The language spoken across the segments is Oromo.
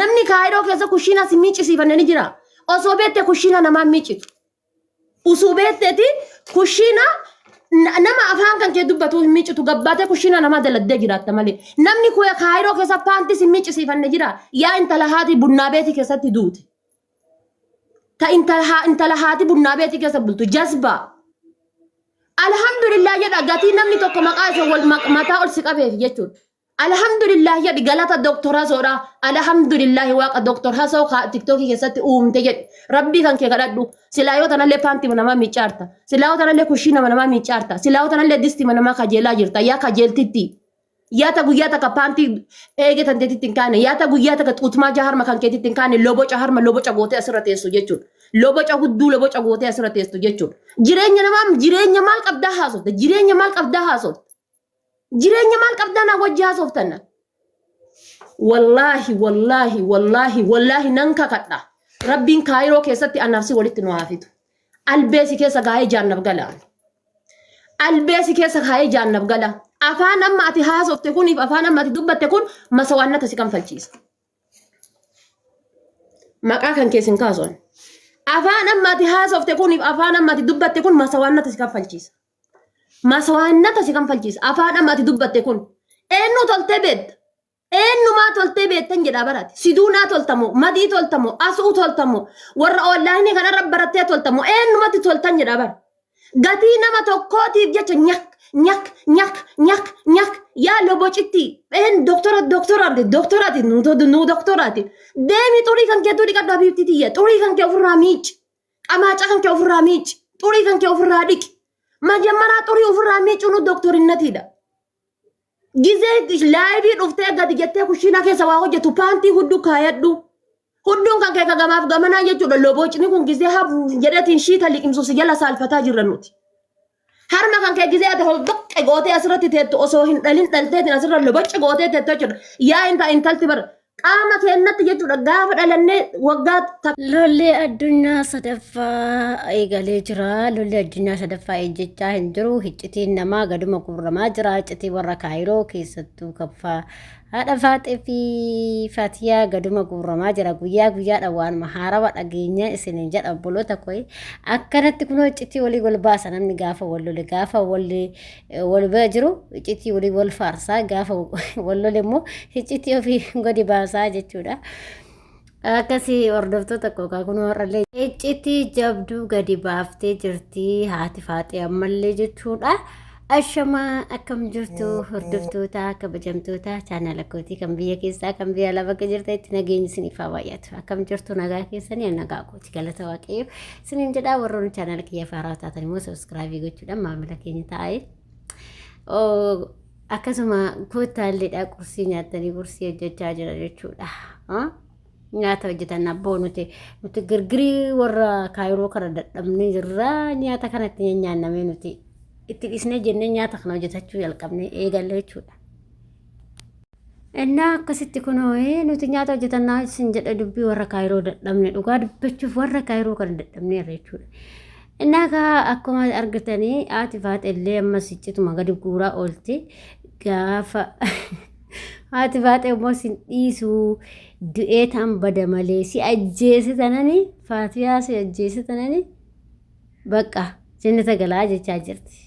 namni kaayiroo keessa kushiina si miicisiifanne ni jira osoo beekte kushiina namaa miicitu usuu beekteeti kushiina nama afaan kan kee dubbatu miicitu gabbaatee kushiina namaa daladdee jiraatta malee namni kuya kaayiroo keessa paantii si miicisiifanne jira yaa intala haati bunnaa beeti keessatti duute ta intala haati bunnaa beeti keessa bultu jazbaa alhamdulillah jedha gatii namni tokko maqaa isa wal mataa ol si qabeef jechuudha alhamdulillah jedhi galata doktora soodha alhamdulillah waaqa doktor hasoo ka tiktokii keessatti uumte jedhi rabbii kan kee kadhadhu silaa yoo tanallee paantii namaa miicaarta silaa yoo tanallee kushiina namaa miicaarta silaa yoo tanallee disti namaa kajeelaa jirta yaa kajeeltitti yaa ta guyyaa takka paantii eege tanteetitti hin kaane yaa ta guyyaa takka xuutmaa jaharma kan keetitti hin kaane loboca harma loboca gootee asirra teessu jechuudha loboca hudduu loboca gootee asirra teessu jechuudha jireenya maal qabdaa haasofta jireenya maal qabdaa haasofta jireenya maal qabdaa na wajji haasoftanna wallahi nan kakadha rabbiin kaayiroo keessatti annaafsi walitti nu haafitu albeesi keessa gaa'ee jaannab gala albeesi keessa gaa'ee jaannab gala afaan amma ati haasofte kuniif afaan amma ati dubbatte kun masawaannata si kan falchiisa maqaa kan keessin kaason afaan amma ati haasofte kuniif afaan amma ati dubbatte kun masawaannata si kan falchiisa masawaannata si kan falchiisa afaan amma ati dubbatte kun eenyu toltee beedda eenyumaa toltee beettan jedha barate siduunaa toltamo madii toltamo asuu toltamo warra onlaayinii kanarra barattee toltamo eenyumatti toltan jedha bara gatii nama tokkootiif jecha nyak yaa lobocitti doktoraati nu doktoraati deemi xurii kan kee xurii qaddaa biiftitiyya xurii kan kee ofirraa miici qamaaca kan kee ofirraa miici xurii kan kee ofirraa dhiqi majammaraa xurii ofirraa miici nu doktorinnatiidha gizee laayibii dhuftee gadi jettee kushiina keessa waa hojjetu paantii hudduu kaayadhu hudduun kan kee kagamaaf gamanaa jechuudha lobocni kun gizee jedhatiin shiita liqimsu si jala saalfataa jirra nuti harma kan kee gizee ati holdoqqe gootee asirratti teettu osoo hin dhalin dhalteetiin asirra lobocce gootee teettu jechuudha yaa intalti bara qaama keennatti jechuudha gaafa dhalannee waggaa lolli addunyaa sadaffaa eegalee jira lolli addunyaa sadaffaa ejjechaa hin jiru hiccitiin namaa gaduma gurramaa jira hiccitii warra kaayiroo keessattuu kaffaa haadha faaxee fi faatiyaa gaduma gurramaa jira guyyaadhaan waan haarawa dhageenya isiniin jedha obboloota koyi akkanatti kunoo hiccitii walii wal baasa namni gaafa wal lole gaafa wal bira jiru hiccitii walii wal faarsaa gaafa wal lole immoo hiccitii ofii gadi baasaa jechuudha. Akkasii hordoftoota kookaa kunoo har'allee hiccitii jabduu gadi baaftee jirti haati faaxee ammallee jechuudha. Ashama akkam jirtu hordoftoota kabajamtoota chaanala kootii kan biyya keessaa kan biyya alaa bakka jirta itti nageenyi isiniif haa baay'atu akkam jirtu nagaa keessanii nagaa kooti galata waaqayyo isiniin jedhaa warroonni chaanala kiyya faaraa taatan immoo sabskraabii gochuudhaan maamila keenya ta'ee akkasuma kootaalleedhaa qursii nyaattanii qursii hojjechaa jira jechuudha. Nyaata hojjetan abboo nuti girgirii warra kaayiroo kana dadhabnee jirra nyaata kanatti nyaannamee nuti itti dhisnee jennee nyaata kana hojjetachuu jalqabnee eegalle jechuudha. Innaa akkasitti kunoo nuti nyaata hojjetannaa isin jedha dubbii warra kaayiroo dadhabne dhugaa dubbachuuf warra kaayiroo kana dadhabneerra jechuudha. Innaa akkuma argitanii haati faaxeellee ammas iccituma gadi guuraa oolti gaafa haati faaxee immoo sin dhiisuu du'ee tan bada malee si ajjeesitananii faatiyaa si ajjeesitananii bakka jannata galaa jechaa jirti.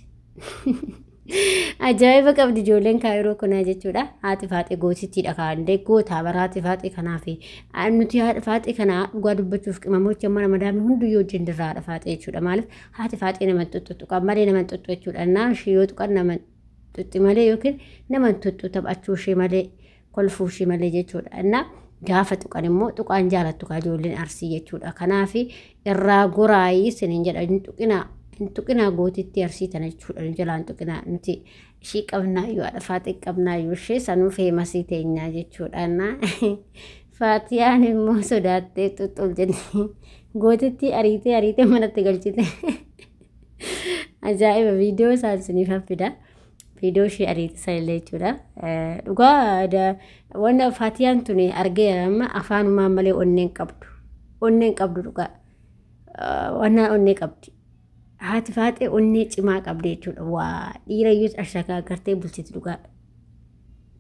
Ajaa'iba qabdi ijoolleen kaayiroo kunaa jechuudha. Haati faaxee gootittiidha kaandee gootaa bara haati faaxee kanaa fi nuti haadha faaxee kanaa dhugaa dubbachuuf qimamocha mana madaamii hunduyyoo wajjin dirraa haadha faaxee jechuudha. Maaliif haati faaxee nama tuttu malee nama tuttu jechuudha. Naa ishee yoo tuqan nama tutti malee yookiin nama tuttu taphachuu ishee malee kolfuu ishee malee jechuudha. Innaa gaafa tuqan immoo tuqaan jaalattu kaa ijoolleen arsii jechuudha. Kanaaf irraa goraayii isiniin jedha hin tuqinaa gootitti arsii tana jechuudha. Jalaan tuqinaa nuti ishii qabnaayyuu haadha faaxee qabnaayyuu ishee sanuu feemasii teenyaa jechuudha. Faatiyaan immoo sodaattee xuxxul jennee gootitti ariitee manatti galchite. Ajaa'iba viidiyoo isaan isiniif haffida. Viidiyoo ishee ariitee sallee jechuudha. Dhugaa wanna faatiyaan tuni argee amma afaanumaan malee onneen qabdu dhugaa wanna onnee qabdi. Haati faaxee onnee cimaa qabdi jechuudha. Waa dhiirayyuu ashakaa gartee bulchiti dhugaa.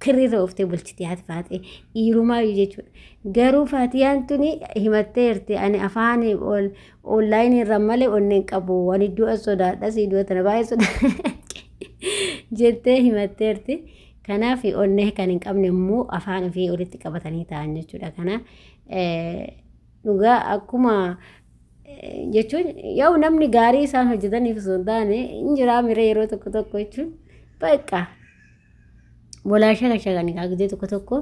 kirriirra ooftee bulchiti haati Faatee dhiirumaayyuu jechuudha. Garuu Faatiyaan tuni himatteerti ani afaan onlaayinii irra malee onneen qabu waan iddoo sodaadhas iddoo tana baay'ee sodaadha jettee himatteerti. Kanaaf onnee kan hin qabne immoo afaan ofii walitti qabatanii ta'an jechuudha. Kana dhugaa akkuma jechuun yoo namni gaarii isaan hojjetaniif osoo hin taane injiraa miree yeroo tokko tokko jechuun bakka bolaa shagashaganii kaagdee tokko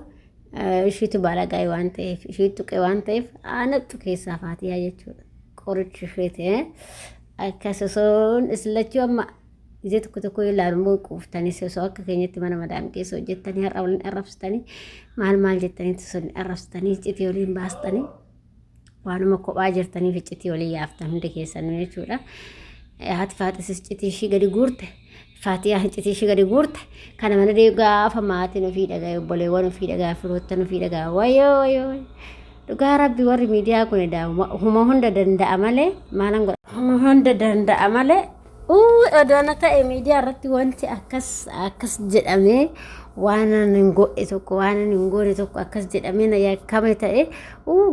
ishiitu baalagaa waan ta'eef ishiitu tuqee waan ta'eef aanattu keessaa Faatiyaa jechuudha. Qorichi isheeti akkas osoon islachuu amma ጊዜ tokko ilaaluun quuftanii sosoo akka keenyatti mana madaam keessa hojjettanii har'a waliin arrabsitanii maal jettanii tusun arrabsitanii iccitii waliin baastanii waanuma kophaa jirtanii iccitii waliin yaaftan hundi keessan jechuudha. Haati Faatiis iccitii ishii gadi guurte Faatiyaa iccitii ishii gadi guurte kana mana gaafa maatiin ofii dhagaa obboleewwan ofii dhagaa firoottan ofii dhagaa wayoo dhugaa rabbi warri miidiyaa kun huma hunda danda'a malee maalan godha huma hunda danda'a malee odoona ta'e miidiyaa irratti wanti akkas jedhamee waan hin godhe tokko waan hin goone tokko akkas jedhamee na yakkame ta'e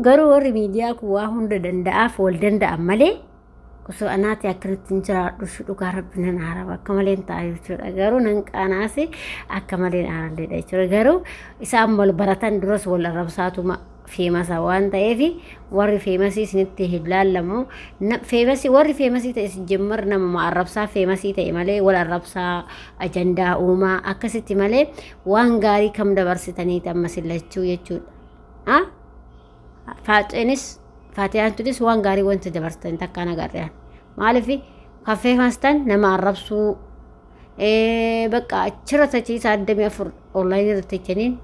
garuu warri miidiyaa kun waa hunda danda'aaf wal danda'an malee osoo anaati akkanatti hin jiraadhu dhugaa rabbi nan haaraba akka malee hin ta'a jechuudha. Garuu nan qaanaasi akka malee hin haaralleedha jechuudha. Garuu isaan wal baratan duras wal arrabsaatuma feemasa waan ta'eef warri feemasii isinitti hin laallamu. Warri feemasii ta'e sijammar nama arrabsaa feemasii ta'e malee wal arrabsaa ajandaa uumaa akkasitti malee waan gaarii kam dabarsitanii amma sillachuu jechuudha. Faatiyaan tunis waan gaarii wanti dabarsitanii takkaan agarrean maaliif kaffee maastan nama arrabsuu bakka achirra tachiisa 24 onlaayinii irratti jechaniin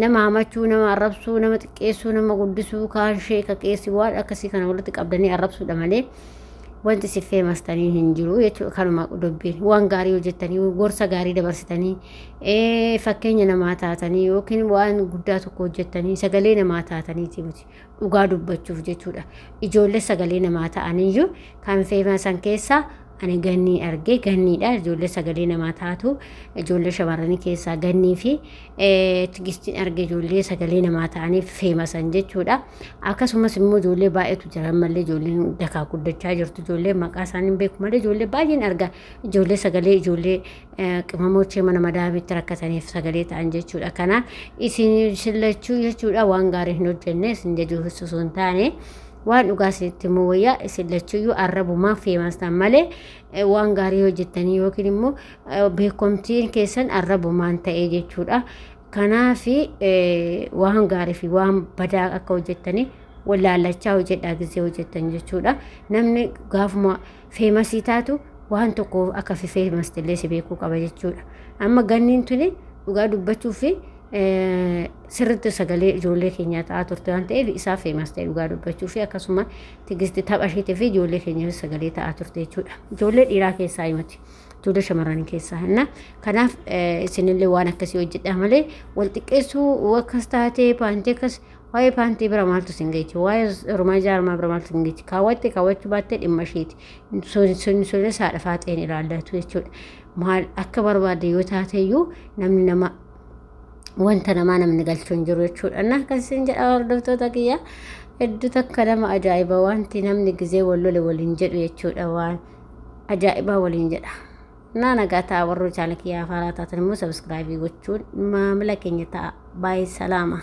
nama hamachuu nama arrabsuu nama xiqqeessuu nama guddisuu kaan sheeka qeessi waan akkasii kana walitti qabdanii arrabsuudha malee wanti si feemastanii hin jiru jechuudha. Kanuma dubbiin waan gaarii hojjettanii gorsa gaarii dabarsitanii fakkeenya namaa taatanii yookiin waan guddaa tokko hojjettanii sagalee namaa taataniiti miti dhugaa dubbachuuf jechuudha. Ijoollee sagalee namaa ta'aniyyuu kan feemasan keessaa ani gannii arge ganniidha ijoollee sagalee namaa taatu ijoollee shamarranii keessaa gannii fi tigistiin arge ijoollee sagalee namaa ta'aniif feemasan jechuudha. Akkasumas immoo ijoollee baay'eetu jiran malee ijoolleen dakaa guddachaa jirtu ijoollee maqaa isaanii hin beeku malee ijoollee baay'een arga ijoollee sagalee ijoollee qimamochee mana madaamitti rakkataniif sagalee ta'an jechuudha. Kana isin sillachuu jechuudha waan gaarii hin hojjenne isin jajuu osoo hin taane waan dhugaasitti immoo wayyaa isin lachuyyuu arrabumaa feemastan malee waan gaarii hojjettanii yookiin immoo beekomtiin keessan arrabumaan ta'ee jechuudha. Kanaaf waan gaarii fi waan badaa akka hojjettanii wallaalachaa hojjedhaa gisee hojjettan jechuudha. Namni gaafuma feemasii taatu waan tokko akka feemastillee si beekuu qaba jechuudha. Amma ganniin tuni dhugaa dubbachuu fi sirriitti sagalee ijoollee keenyaa ta'aa turte waan ta'eef isaa feemas ta'e dhugaa dubbachuu fi akkasuma tigisti tapha isheetii fi ijoollee keenyaa sagalee ta'aa turte jechuudha. Ijoollee dhiiraa keessaa himati ijoollee shamarranii keessaa hinna kanaaf isinillee waan akkasii hojjedhaa malee wal xiqqeessuu akkas taatee paantii akkas waa'ee paantii bira maaltu sin geechi waa'ee ormaa jaarmaa bira maaltu sin geechi kaawwachuu baattee dhimma isheeti sun saadha Faaxeen ilaallatu jechuudha. Maal akka barbaade yoo taateyyuu namni nama wanta namaa namni galchuu hin jiru jechuudha. Akkasiin jedha hordoftoota kiyya hedduu takka nama ajaa'iba wanti namni gizee wal lole waliin jedhu jechuudha waan ajaa'ibaa waliin jedha. Nagaa ta'a warra chaanal kiyyaa faaraa taatan immoo sabskraayibii gochuun maamila keenya ta'a baay'ee salaama.